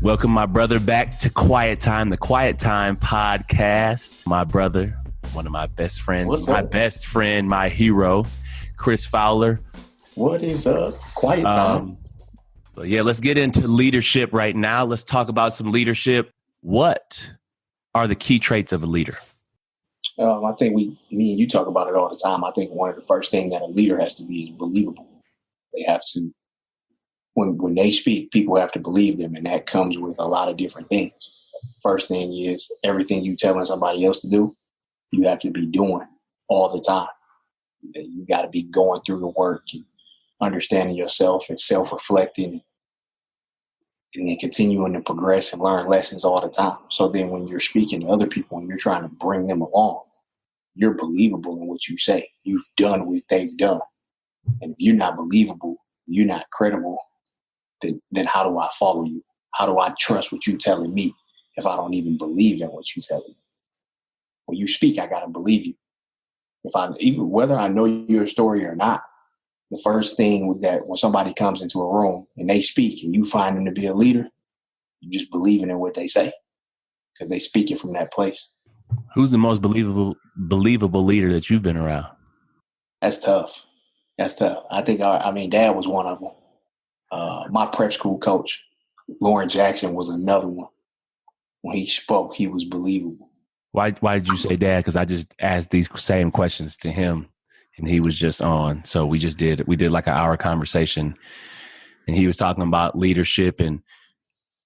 Welcome my brother back to Quiet Time, the Quiet Time podcast. My brother, one of my best friends, best friend, my hero, Chris Fowler. What is up? Quiet Time. But yeah, let's get into leadership right now. Let's talk about some leadership. What are the key traits of a leader? I think me and you talk about it all the time. I think one of the first things that a leader has to be is believable. They have to, when they speak, people have to believe them, and that comes with a lot of different things. First thing is everything you telling somebody else to do, you have to be doing all the time. You got to be going through the work and understanding yourself and self-reflecting and then continuing to progress and learn lessons all the time. So then when you're speaking to other people and you're trying to bring them along, you're believable in what you say. You've done what they've done. And if you're not believable, you're not credible, then how do I follow you? How do I trust what you're telling me if I don't even believe in what you're telling me? When you speak, I got to believe you. Even whether I know your story or not, the first thing that when somebody comes into a room and they speak and you find them to be a leader, you just believing in what they say because they speak it from that place. Who's the most believable leader that you've been around? That's tough. I think, Dad was one of them. My prep school coach, Lauren Jackson, was another one. When he spoke, he was believable. Why did you say Dad? Because I just asked these same questions to him. And he was just on. So we did like an hour conversation, and he was talking about leadership and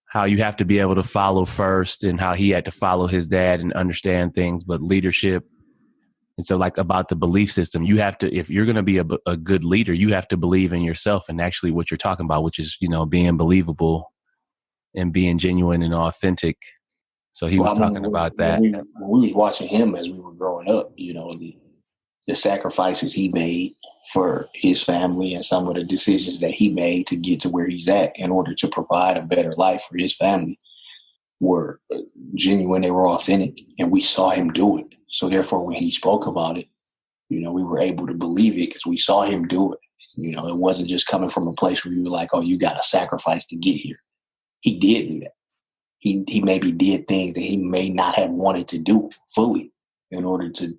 how you have to be able to follow first and how he had to follow his dad and understand things, but leadership. And so like about the belief system, you have to, if you're going to be a good leader, you have to believe in yourself and actually what you're talking about, which is, being believable and being genuine and authentic. So he was talking about that. When we was watching him as we were growing up, the sacrifices he made for his family and some of the decisions that he made to get to where he's at in order to provide a better life for his family were genuine. They were authentic, and we saw him do it. So therefore, when he spoke about it, we were able to believe it because we saw him do it. It wasn't just coming from a place where you were like, oh, you got to sacrifice to get here. He did do that. He maybe did things that he may not have wanted to do fully in order to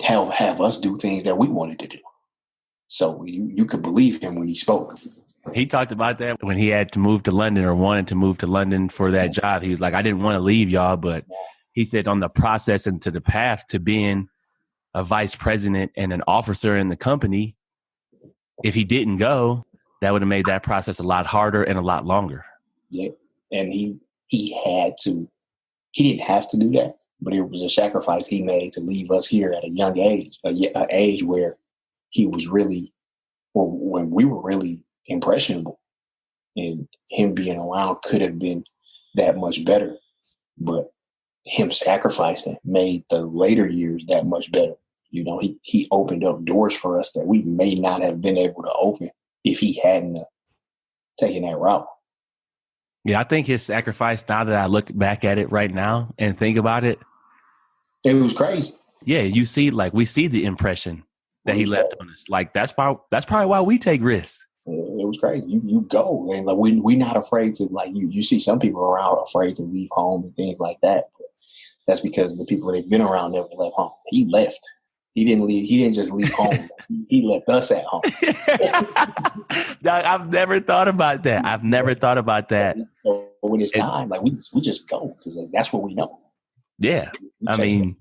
have us do things that we wanted to do. So you could believe him when he spoke. He talked about that when he had to move to London or wanted to move to London for that job. He was like, I didn't want to leave y'all, but he said on the process and to the path to being a vice president and an officer in the company, if he didn't go, that would have made that process a lot harder and a lot longer. Yeah. And he didn't have to do that. But it was a sacrifice he made to leave us here at a young age, an age where he was really, or when we were really impressionable. And him being around could have been that much better. But him sacrificing made the later years that much better. He opened up doors for us that we may not have been able to open if he hadn't taken that route. Yeah, I think his sacrifice, now that I look back at it right now and think about it, it was crazy. Yeah, we see the impression that he left on us. Like that's probably why we take risks. It was crazy. You go and like we're not afraid to, like you see some people around afraid to leave home and things like that. But that's because the people they've been around never left home. He left. He didn't leave. He didn't just leave home. He left us at home. I've never thought about that. So when it's time, like we just go because that's what we know. Yeah. I mean,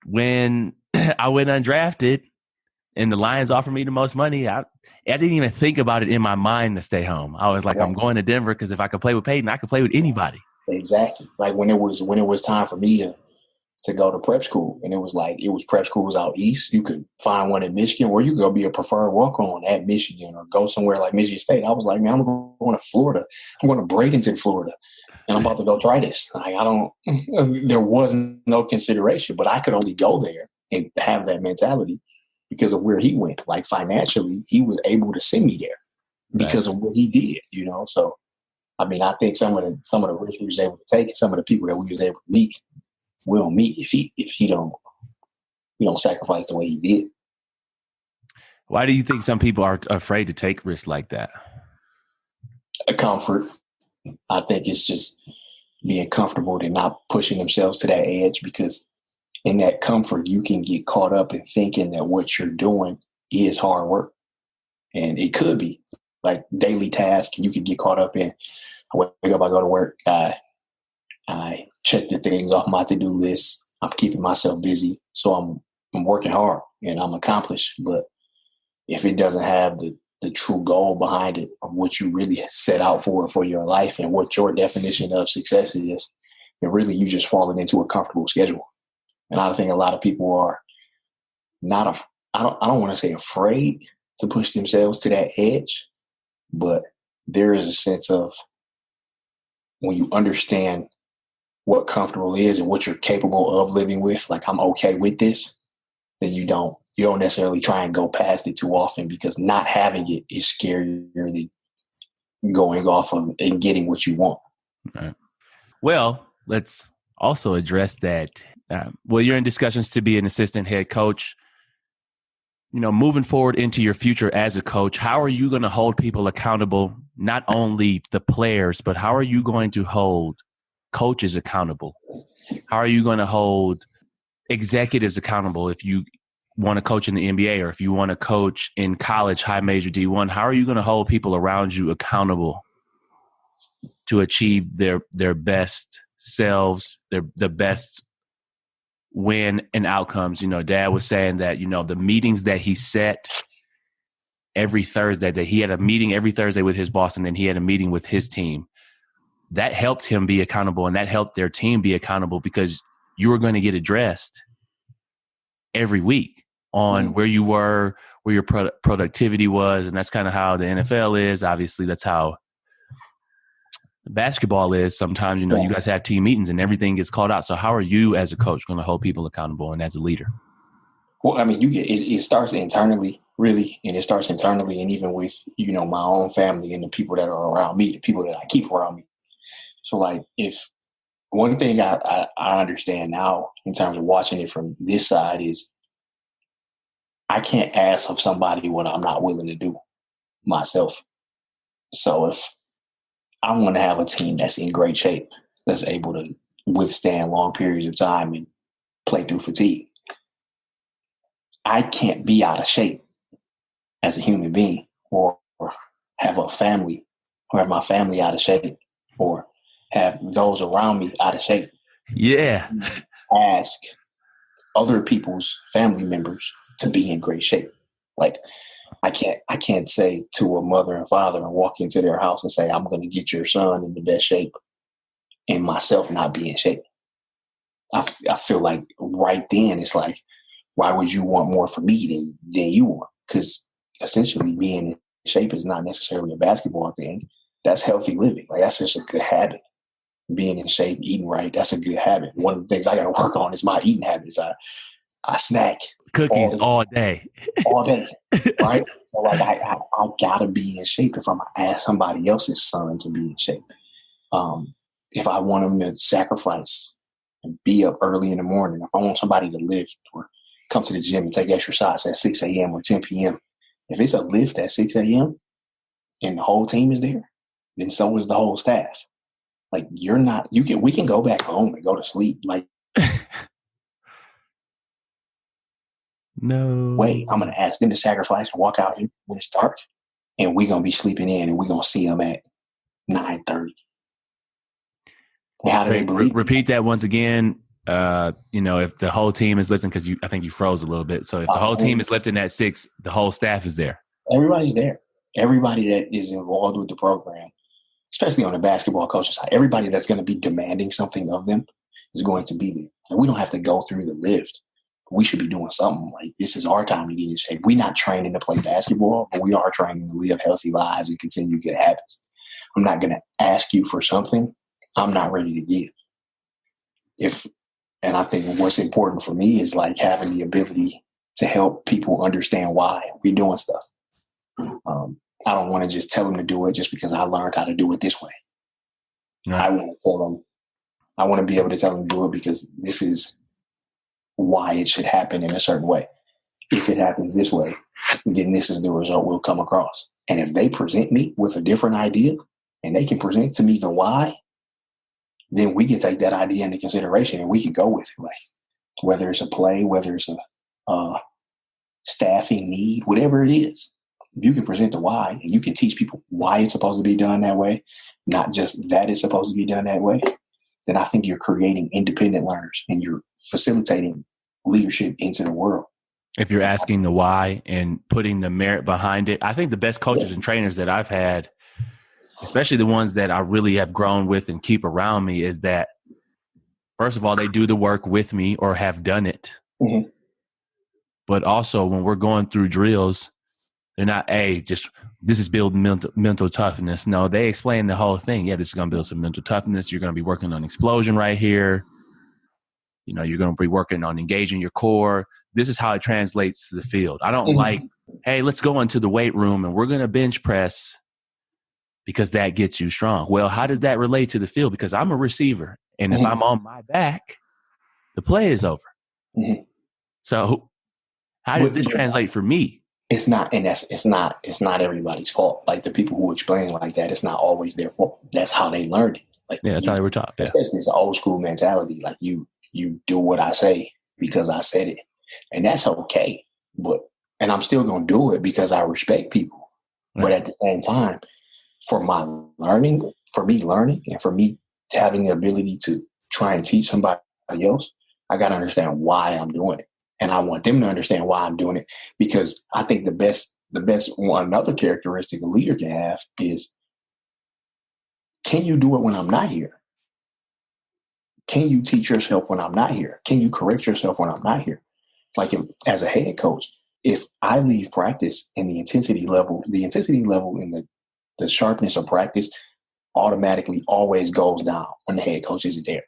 when I went undrafted and the Lions offered me the most money, I didn't even think about it in my mind to stay home. I was like, I'm going to Denver because if I could play with Peyton, I could play with anybody. Exactly. Like when it was time for me to go to prep school, and it was prep schools out east. You could find one in Michigan, or you could go be a preferred walk-on at Michigan or go somewhere like Michigan State. I was like, man, I'm going to Florida. I'm going to Bradenton, Florida, and I'm about to go try this. Like there was no consideration, but I could only go there and have that mentality because of where he went. Like financially, he was able to send me there because of what he did, So, I mean, I think some of the risks we was able to take, some of the people that we was able to meet, we don't meet if he don't sacrifice the way he did. Why do you think some people are afraid to take risks like that? A comfort. I think it's just being comfortable and not pushing themselves to that edge, because in that comfort, you can get caught up in thinking that what you're doing is hard work. And it could be like daily tasks. You could get caught up in, I wake up, I go to work, I check the things off my to-do list. I'm keeping myself busy. So I'm working hard and I'm accomplished. But if it doesn't have the true goal behind it of what you really set out for your life and what your definition of success is, then really you just falling into a comfortable schedule. And I think a lot of people are not, I don't want to say afraid to push themselves to that edge, but there is a sense of when you understand what comfortable is and what you're capable of living with, like I'm okay with this, then you don't necessarily try and go past it too often, because not having it is scarier than going off of and getting what you want. Right. Well, let's also address that. Well, you're in discussions to be an assistant head coach. You know, moving forward into your future as a coach, how are you going to hold people accountable? Not only the players, but how are you going to hold coaches accountable? How are you going to hold executives accountable if you want to coach in the NBA or if you want to coach in college, high major D1? How are you going to hold people around you accountable to achieve their best selves, the best win and outcomes? You know, Dad was saying that, you know, the meetings that he set every Thursday, that he had a meeting every Thursday with his boss and then he had a meeting with his team. That helped him be accountable and that helped their team be accountable, because you were going to get addressed every week on where you were, where your productivity was. And that's kind of how the NFL is. Obviously, that's how basketball is. Sometimes, you know, you guys have team meetings and everything gets called out. So how are you as a coach going to hold people accountable and as a leader? Well, I mean, it starts internally, really, and it starts internally, and even with, you know, my own family and the people that are around me, the people that I keep around me. So, like, if one thing I understand now in terms of watching it from this side is I can't ask of somebody what I'm not willing to do myself. So if I want to have a team that's in great shape, that's able to withstand long periods of time and play through fatigue, I can't be out of shape as a human being, or have a family, or have my family out of shape, or have those around me out of shape. Yeah. Ask other people's family members to be in great shape. Like, I can't say to a mother and father and walk into their house and say, I'm going to get your son in the best shape and myself not be in shape. I feel like right then it's like, why would you want more from me than you want? Because essentially being in shape is not necessarily a basketball thing. That's healthy living. Like, that's just a good habit. Being in shape, eating right, that's a good habit. One of the things I got to work on is my eating habits. I snack cookies all day. All day, right? So like I gotta be in shape if I'm gonna ask somebody else's son to be in shape. If I want them to sacrifice and be up early in the morning, if I want somebody to lift or come to the gym and take exercise at 6 a.m. or 10 p.m., if it's a lift at 6 a.m. and the whole team is there, then so is the whole staff. Like, we can go back home and go to sleep. Like, no way, I'm going to ask them to sacrifice and walk out here when it's dark, and we're going to be sleeping in, and we're going to see them at 9:30. How do they believe? Repeat that once again. You know, if the whole team is lifting, because I think you froze a little bit. So if the whole team is lifting at 6, the whole staff is there. Everybody's there. Everybody that is involved with the program, especially on the basketball coaching side, everybody that's going to be demanding something of them is going to be there. And we don't have to go through the lift. We should be doing something. Like, this is our time to get in shape. We're not training to play basketball, but we are training to live healthy lives and continue good habits. I'm not going to ask you for something I'm not ready to give. And I think what's important for me is like having the ability to help people understand why we're doing stuff. I don't want to just tell them to do it just because I learned how to do it this way. Right. I want to be able to tell them to do it because this is why it should happen in a certain way. If it happens this way, then this is the result we'll come across. And if they present me with a different idea, and they can present to me the why, then we can take that idea into consideration and we can go with it. Like whether it's a play, whether it's a staffing need, whatever it is, you can present the why and you can teach people why it's supposed to be done that way, not just that it's supposed to be done that way. Then I think you're creating independent learners and you're facilitating leadership into the world. If you're asking the why and putting the merit behind it, I think the best coaches and trainers that I've had, especially the ones that I really have grown with and keep around me, is that, first of all, they do the work with me or have done it. Mm-hmm. But also when we're going through drills, they're not, just this is building mental toughness. No, they explain the whole thing. Yeah, this is going to build some mental toughness. You're going to be working on explosion right here. You know, you're going to be working on engaging your core. This is how it translates to the field. I don't like, hey, let's go into the weight room and we're going to bench press because that gets you strong. Well, how does that relate to the field? Because I'm a receiver. And if I'm on my back, the play is over. Mm-hmm. So how does this translate for me? It's not, and it's not everybody's fault. Like the people who explain like that, it's not always their fault. That's how they learned it. Like that's how they were taught. Yeah. It's an old school mentality. Like you do what I say because I said it, and that's okay. And I'm still gonna do it because I respect people. Right. But at the same time, for me learning, and for me having the ability to try and teach somebody else, I gotta understand why I'm doing it. And I want them to understand why I'm doing it, because I think the best one, another characteristic a leader can have is, can you do it when I'm not here? Can you teach yourself when I'm not here? Can you correct yourself when I'm not here? Like as a head coach, if I leave practice and the intensity level and the sharpness of practice automatically always goes down when the head coach isn't there,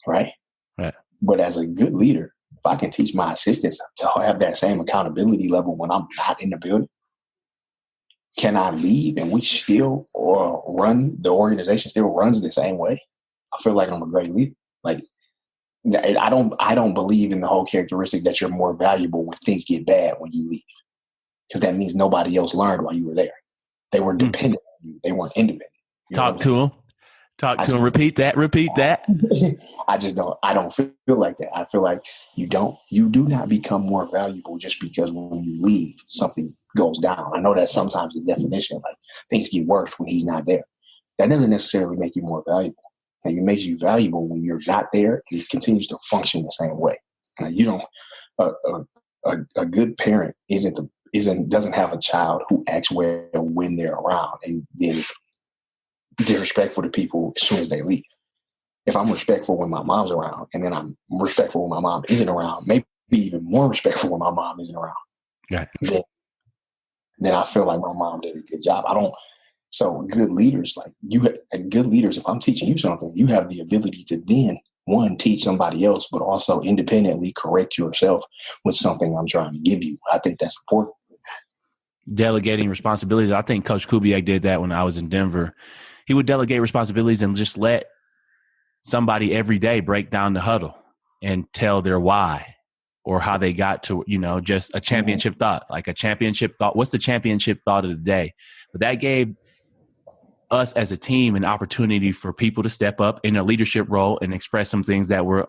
right? Right. But as a good leader, if I can teach my assistants to have that same accountability level when I'm not in the building, can I leave and we still the organization still runs the same way? I feel like I'm a great leader. Like I don't believe in the whole characteristic that you're more valuable when things get bad when you leave, because that means nobody else learned while you were there. They were dependent on you. They weren't independent. Talk to them. Repeat that. I don't feel like that. I feel like you do not become more valuable just because when you leave, something goes down. I know that sometimes the definition, like things get worse when he's not there. That doesn't necessarily make you more valuable. Like, it makes you valuable when you're not there and it continues to function the same way. Like, you don't, a good parent doesn't have a child who acts well when they're around and then disrespectful to people as soon as they leave. If I'm respectful when my mom's around, and then I'm respectful when my mom isn't around, maybe even more respectful when my mom isn't around, right. Then I feel like my mom did a good job. So good leaders, if I'm teaching you something, you have the ability to then, one, teach somebody else, but also independently correct yourself with something I'm trying to give you. I think that's important. Delegating responsibilities. I think Coach Kubiak did that when I was in Denver. He would delegate responsibilities and just let somebody every day break down the huddle and tell their why or how they got to, just a championship thought, like a championship thought. What's the championship thought of the day? But that gave us as a team an opportunity for people to step up in a leadership role and express some things that were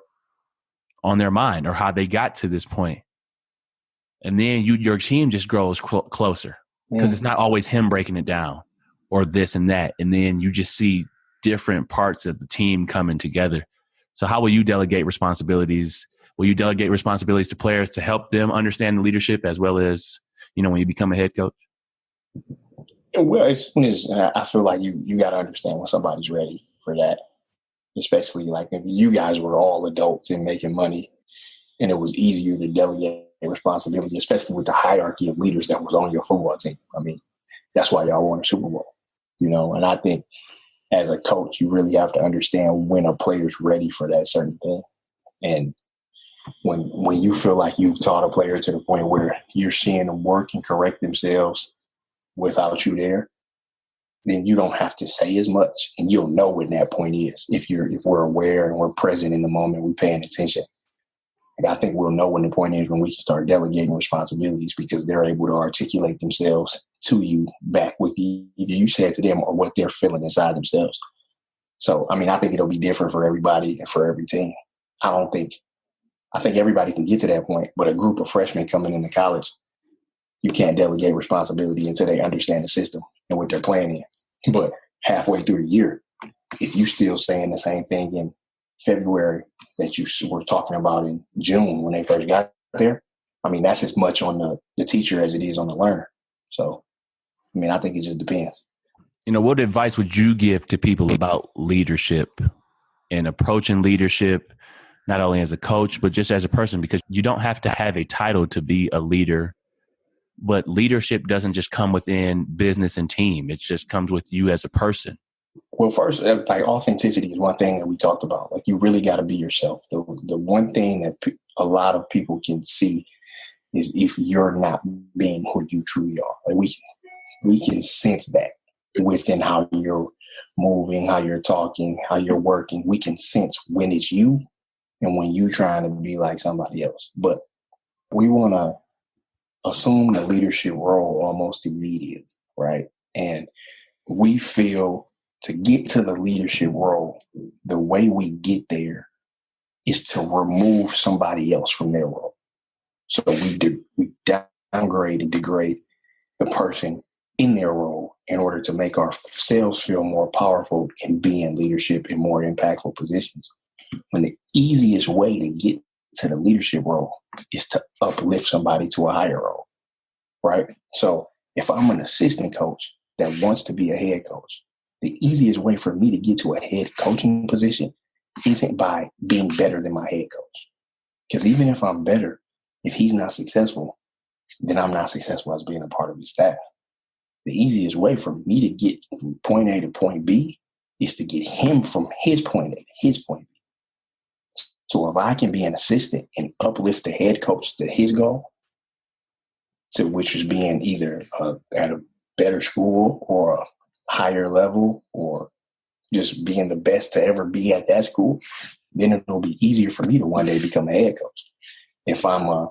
on their mind or how they got to this point. And then your team just grows closer because it's not always him breaking it down or this and that. And then you just see different parts of the team coming together. So how will you delegate responsibilities? Will you delegate responsibilities to players to help them understand the leadership as well as, when you become a head coach? Well, as soon as I feel like you got to understand when somebody's ready for that, especially like if you guys were all adults and making money and it was easier to delegate responsibility, especially with the hierarchy of leaders that was on your football team. I mean, that's why y'all won a Super Bowl, and I think as a coach, you really have to understand when a player's ready for that certain thing. And when you feel like you've taught a player to the point where you're seeing them work and correct themselves without you there, then you don't have to say as much, and you'll know when that point is. If we're aware and we're present in the moment, we're paying attention. I think we'll know when the point is when we can start delegating responsibilities because they're able to articulate themselves to you back with either you said to them or what they're feeling inside themselves. So, I mean, I think it'll be different for everybody and for every team. I think everybody can get to that point, but a group of freshmen coming into college, you can't delegate responsibility until they understand the system and what they're playing in. But halfway through the year, if you still saying the same thing in February that you were talking about in June when they first got there, I mean, that's as much on the teacher as it is on the learner. So, I mean, I think it just depends. What advice would you give to people about leadership and approaching leadership, not only as a coach, but just as a person? Because you don't have to have a title to be a leader, but leadership doesn't just come within business and team. It just comes with you as a person. Well, first, like authenticity is one thing that we talked about. Like you really got to be yourself. The one thing that a lot of people can see is if you're not being who you truly are. Like we can sense that within how you're moving, how you're talking, how you're working. We can sense when it's you and when you're trying to be like somebody else. But we want to assume the leadership role almost immediately, right? And we feel to get to the leadership role, the way we get there is to remove somebody else from their role. So we downgrade and degrade the person in their role in order to make ourselves feel more powerful and be in leadership in more impactful positions. When the easiest way to get to the leadership role is to uplift somebody to a higher role, right? So if I'm an assistant coach that wants to be a head coach, the easiest way for me to get to a head coaching position isn't by being better than my head coach. Because even if I'm better, if he's not successful, then I'm not successful as being a part of his staff. The easiest way for me to get from point A to point B is to get him from his point A to his point B. So if I can be an assistant and uplift the head coach to his goal, to which is being either at a better school or a higher level or just being the best to ever be at that school, then it'll be easier for me to one day become a head coach. If I'm a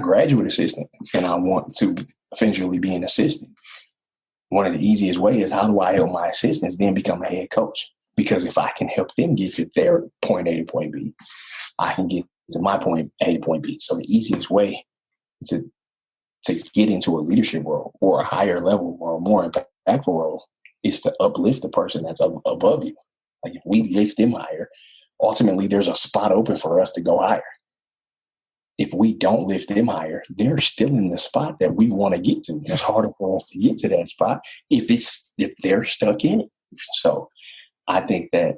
graduate assistant and I want to eventually be an assistant, one of the easiest ways is how do I help my assistants then become a head coach? Because if I can help them get to their point A to point B, I can get to my point A to point B. So the easiest way to get into a leadership role or a higher level or a more impactful role is to uplift the person that's above you. Like if we lift them higher, ultimately there's a spot open for us to go higher. If we don't lift them higher, they're still in the spot that we want to get to. It's harder for us to get to that spot if they're stuck in it. So I think that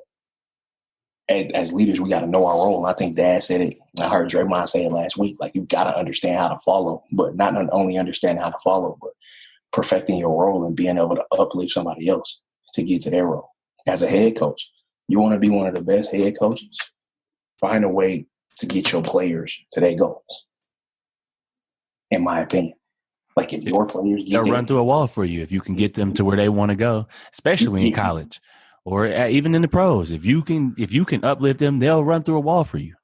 as leaders, we got to know our role. I think Dad said it. I heard Draymond say it last week. Like you got to understand how to follow, but not only understand how to follow, but perfecting your role and being able to uplift somebody else to get to their role. As a head coach, you want to be one of the best head coaches. Find a way to get your players to their goals. In my opinion, like if your players they'll run through a wall for you if you can get them to where they want to go, especially in college or even in the pros. If you can uplift them, they'll run through a wall for you.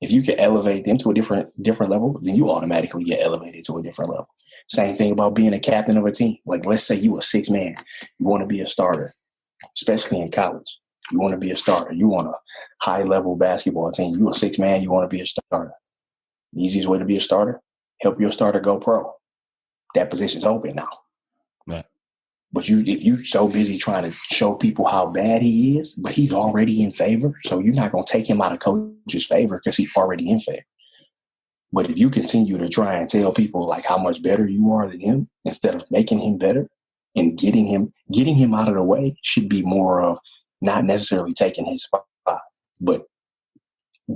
If you can elevate them to a different level, then you automatically get elevated to a different level. Same thing about being a captain of a team. Like let's say you a 6 man, you want to be a starter, especially in college. You want to be a starter. You want a high-level basketball team. You a 6 man, you want to be a starter. The easiest way to be a starter, help your starter go pro. That position's open now. Right. But if you're so busy trying to show people how bad he is, but he's already in favor, so you're not going to take him out of coach's favor because he's already in favor. But if you continue to try and tell people like how much better you are than him, instead of making him better and getting him out of the way should be more of not necessarily taking his spot, but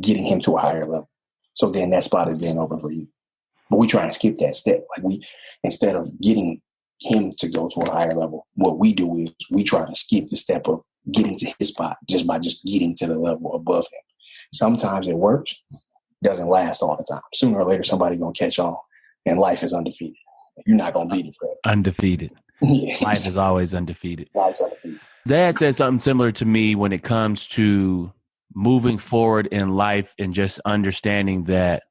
getting him to a higher level. So then that spot is then open for you. But we try and skip that step. Like instead of getting him to go to a higher level, what we do is we try to skip the step of getting to his spot just by just getting to the level above him. Sometimes it works, doesn't last all the time. Sooner or later, somebody's going to catch on, and life is undefeated. You're not going to beat it forever. Undefeated. Yeah. Life is always undefeated. Life's undefeated. Dad said something similar to me when it comes to moving forward in life and just understanding that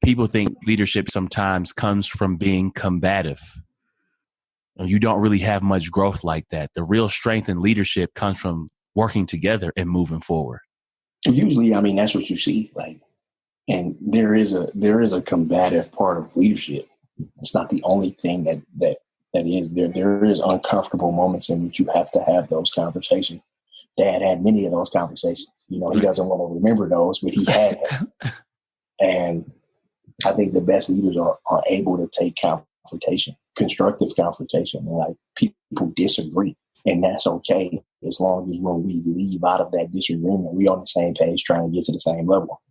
people think leadership sometimes comes from being combative. You don't really have much growth like that. The real strength in leadership comes from working together and moving forward. Usually, I mean, that's what you see. Like, and there is a combative part of leadership. It's not the only thing that is there. There is uncomfortable moments in which you have to have those conversations. Dad had many of those conversations. You know, he doesn't want to remember those, but he had them. And I think the best leaders are able to take confrontation, constructive confrontation, and like people disagree. And that's okay as long as when we leave out of that disagreement, we on the same page trying to get to the same level.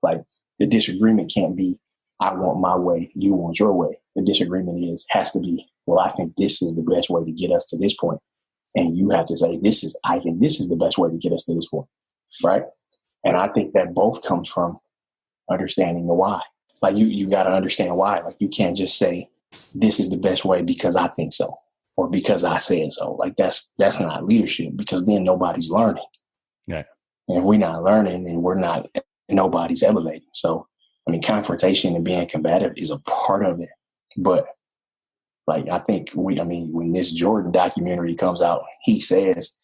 Like the disagreement can't be, I want my way, you want your way. The disagreement has to be, well, I think this is the best way to get us to this point. And you have to say, I think this is the best way to get us to this point. Right. And I think that both comes from understanding the why. Like you got to understand why. Like you can't just say, this is the best way because I think so, or because I said so. Like that's not leadership, because then nobody's learning. Yeah. And if we're not learning, then nobody's elevating. So, I mean, confrontation and being combative is a part of it. But like, I think when this Jordan documentary comes out, he says,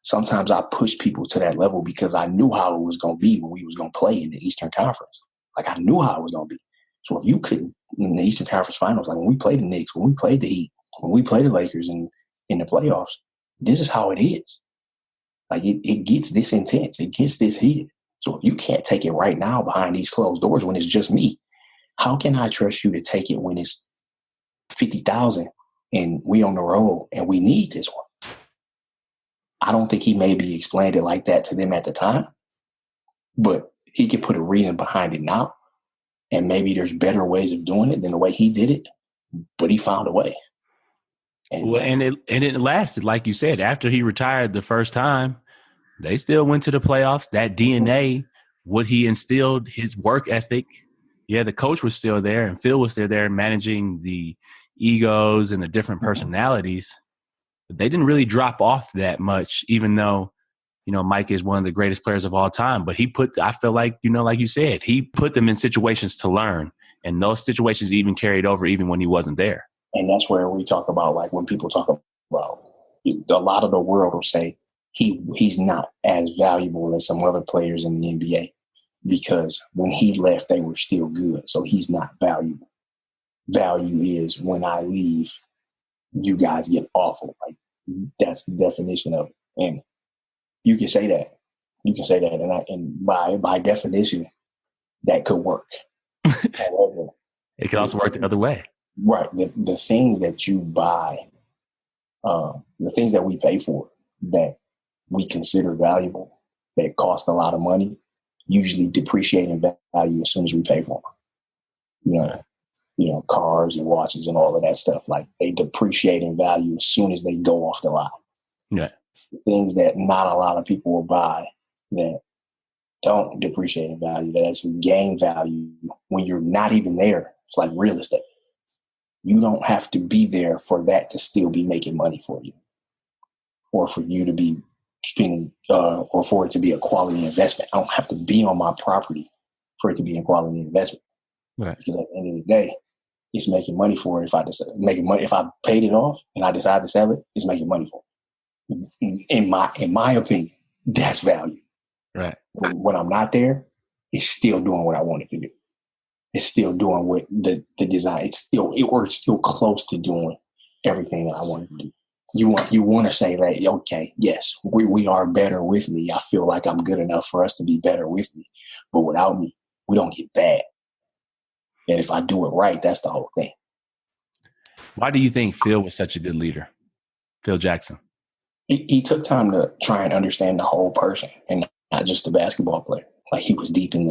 sometimes I push people to that level because I knew how it was going to be when we was going to play in the Eastern Conference. Like I knew how it was going to be. So if you couldn't, in the Eastern Conference Finals, like when we played the Knicks, when we played the Heat, when we played the Lakers in the playoffs, this is how it is. Like it gets this intense. It gets this heated. So if you can't take it right now behind these closed doors when it's just me, how can I trust you to take it when it's 50,000 and we on the road and we need this one? I don't think he maybe explained it like that to them at the time, but he can put a reason behind it now. And maybe there's better ways of doing it than the way he did it, but he found a way. And it lasted, like you said, after he retired the first time, they still went to the playoffs. That DNA, what he instilled, his work ethic. Yeah, the coach was still there and Phil was still there managing the egos and the different personalities. But they didn't really drop off that much, even though, Mike is one of the greatest players of all time. But I feel like, like you said, he put them in situations to learn. And those situations even carried over even when he wasn't there. And that's where we talk about, like, when people talk about, a lot of the world will say he's not as valuable as some other players in the NBA because when he left, they were still good. So he's not valuable. Value is when I leave, you guys get awful. Like, that's the definition of it. And you can say that. And by definition, that could work. It could also work the other way. Right. The things that you buy, the things that we pay for that we consider valuable, that cost a lot of money, usually depreciate in value as soon as we pay for them. Cars and watches and all of that stuff, like they depreciate in value as soon as they go off the lot. Yeah. Things that not a lot of people will buy that don't depreciate in value, that actually gain value when you're not even there. It's like real estate. You don't have to be there for that to still be making money for you, or for you to be spending, or for it to be a quality investment. I don't have to be on my property for it to be a quality investment. Right. Because at the end of the day, it's making money for it. If I paid it off and I decide to sell it, it's making money for it. In my opinion, that's value. Right. When I'm not there, it's still doing what I wanted to do. It's still doing what the design. It's still close to doing everything that I wanted to do. You want to say that, okay, yes, we are better with me. I feel like I'm good enough for us to be better with me, but without me, we don't get bad. And if I do it right, that's the whole thing. Why do you think Phil was such a good leader? Phil Jackson. He took time to try and understand the whole person and not just the basketball player. Like he was deep in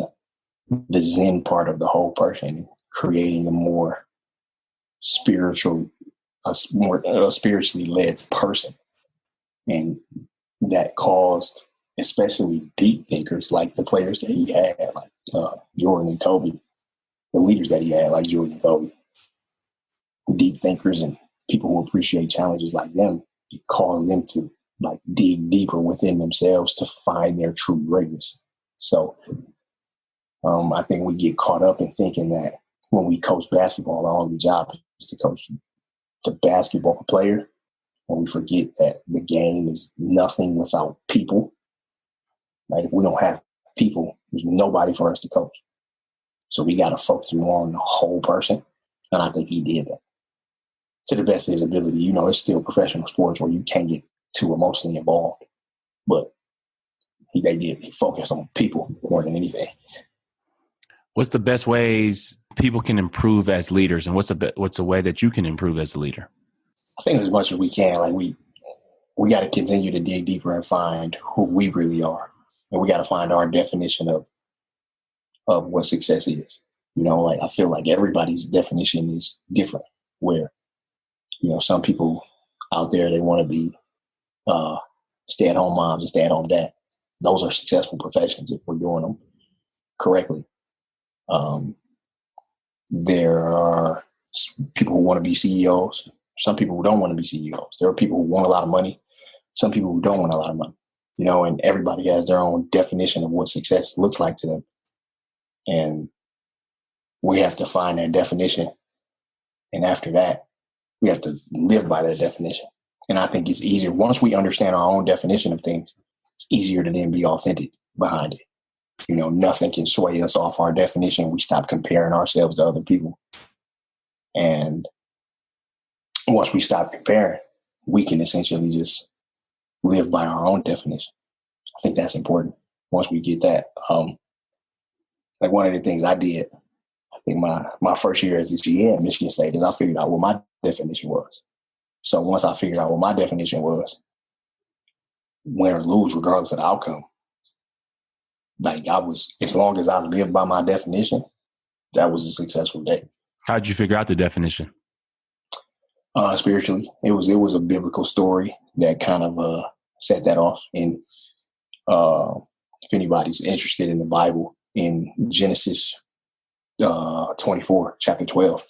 the Zen part of the whole person, creating a more spiritually led person. And that caused especially deep thinkers like the players that he had, like Jordan and Kobe, the leaders that he had, like Jordan and Kobe, deep thinkers and people who appreciate challenges like them, it caused them to like dig deeper within themselves to find their true greatness. So I think we get caught up in thinking that when we coach basketball, our only job is to coach the basketball player. And we forget that the game is nothing without people. Right? If we don't have people, there's nobody for us to coach. So we got to focus more on the whole person. And I think he did that to the best of his ability. You know, it's still professional sports where you can't get too emotionally involved. But they did. He focused on people more than anything. What's the best ways people can improve as leaders, and what's a way that you can improve as a leader? I think as much as we can, like we got to continue to dig deeper and find who we really are, and we got to find our definition of what success is. You know, like I feel like everybody's definition is different. Where, you know, some people out there, they want to be stay-at-home moms and stay-at-home dad. Those are successful professions if we're doing them correctly. There are people who want to be CEOs. Some people who don't want to be CEOs. There are people who want a lot of money. Some people who don't want a lot of money. You know, and everybody has their own definition of what success looks like to them. And we have to find that definition. And after that, we have to live by that definition. And I think it's easier. Once we understand our own definition of things, it's easier to then be authentic behind it. You know, nothing can sway us off our definition. We stop comparing ourselves to other people. And once we stop comparing, we can essentially just live by our own definition. I think that's important. Once we get that, like one of the things I did, I think my first year as a GM at Michigan State is I figured out what my definition was. So once I figured out what my definition was, win or lose, regardless of the outcome, like as long as I lived by my definition, that was a successful day. How'd you figure out the definition? Spiritually, it was a biblical story that kind of set that off. And if anybody's interested in the Bible, in Genesis 24, chapter 12,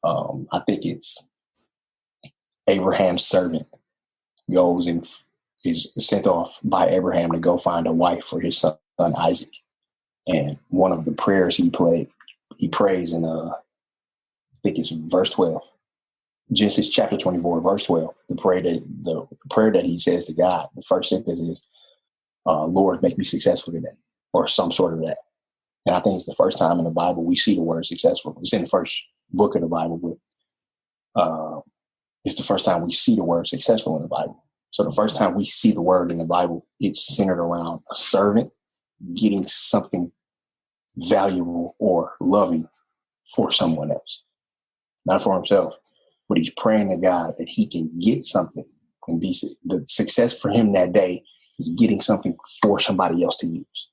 I think it's Abraham's servant goes and is sent off by Abraham to go find a wife for his son Isaac. And one of the prayers he prays in I think it's verse 12. Genesis chapter 24, verse 12. The prayer that he says to God, the first sentence is, Lord, make me successful today, or some sort of that. And I think it's the first time in the Bible we see the word successful. It's in the first book of the Bible, but it's the first time we see the word successful in the Bible. So the first time we see the word in the Bible, it's centered around a servant getting something valuable or loving for someone else, not for himself. But he's praying to God that he can get something and be the success for him that day is getting something for somebody else to use.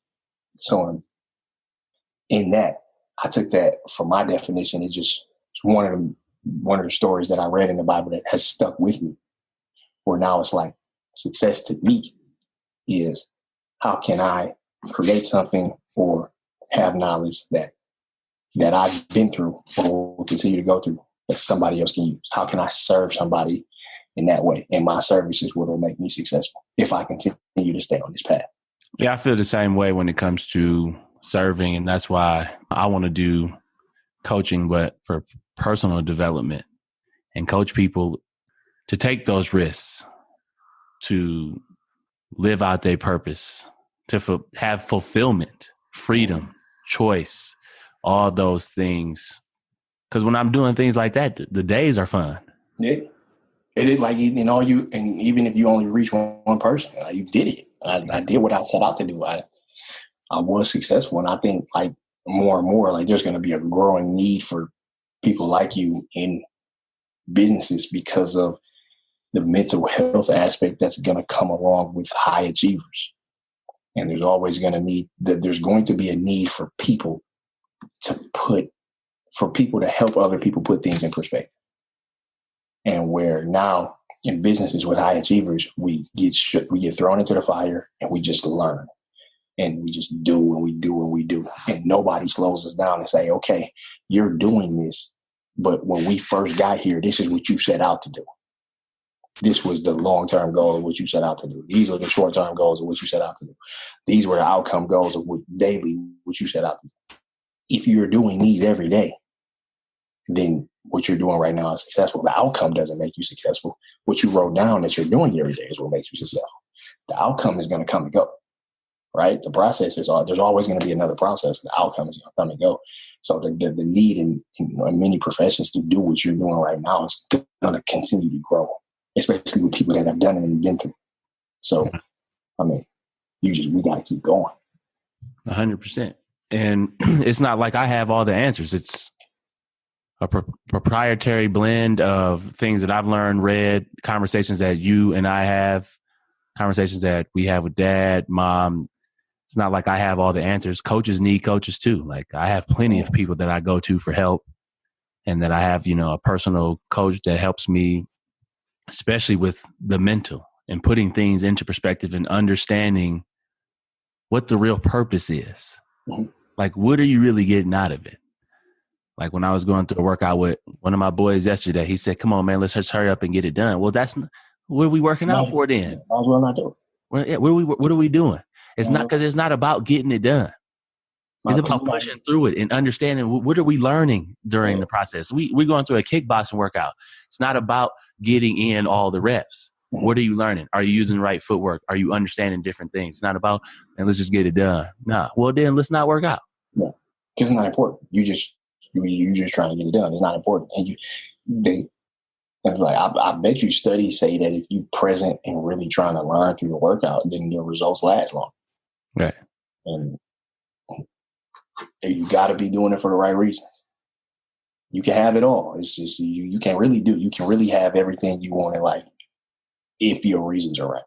So in that, I took that for my definition. It's one of the stories that I read in the Bible that has stuck with me. Where now it's like success to me is how can I create something or have knowledge that I've been through or will continue to go through that somebody else can use? How can I serve somebody in that way? And my service is what will make me successful if I continue to stay on this path. Yeah, I feel the same way when it comes to serving. And that's why I want to do coaching, but for personal development, and coach people to take those risks, to live out their purpose, to have fulfillment, freedom, choice, all those things. Because when I'm doing things like that, the days are fun. Yeah. It is like, and even if you only reach one person, you did it. I did what I set out to do. I was successful. And I think like more and more, like there's going to be a growing need for people like you in businesses because of the mental health aspect that's going to come along with high achievers. And there's always going to be a need for people to help other people put things in perspective. And where now in businesses with high achievers, we get thrown into the fire and we just learn and we just do and we do and we do. And nobody slows us down and say, okay, you're doing this. But when we first got here, this is what you set out to do. This was the long-term goal of what you set out to do. These are the short-term goals of what you set out to do. These were the outcome goals of what you set out to do. If you're doing these every day, then what you're doing right now is successful. The outcome doesn't make you successful. What you wrote down that you're doing every day is what makes you successful. The outcome is going to come and go, right? The process is there's always going to be another process. The outcome is going to come and go. So the need in many professions to do what you're doing right now is going to continue to grow, especially with people that have done it and been through. So, I mean, we got to keep going. 100%. And it's not like I have all the answers. It's a proprietary blend of things that I've learned, read, conversations that you and I have, conversations that we have with dad, mom. It's not like I have all the answers. Coaches need coaches too. Like I have plenty of people that I go to for help, and that I have, a personal coach that helps me, especially with the mental and putting things into perspective and understanding what the real purpose is. Mm-hmm. Like, what are you really getting out of it? Like when I was going through a workout with one of my boys yesterday, he said, "Come on, man, let's just hurry up and get it done." Well, what are we working out for then? Might as well not do it. What are we doing? It's not because it's not about getting it done. It's about pushing through it and understanding what are we learning during the process. We're going through a kickboxing workout. It's not about getting in all the reps. Mm-hmm. What are you learning? Are you using the right footwork? Are you understanding different things? It's not about, and let's just get it done. Nah. Well, then let's not work out. Yeah, because it's not important. You just trying to get it done. It's not important. And it's like I bet you studies say that if you present and really trying to learn through the workout, then the results last long. Right. And you got to be doing it for the right reasons. You can have it all. It's just you can really have everything you want in life if your reasons are right.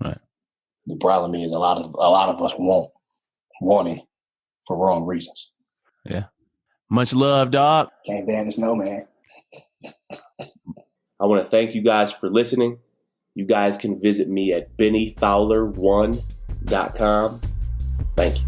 Right. The problem is a lot of us want it for wrong reasons. Yeah. Much love, dog. Can't ban the snow, man. I want to thank you guys for listening. You guys can visit me at BennyFowler1.com. Thank you.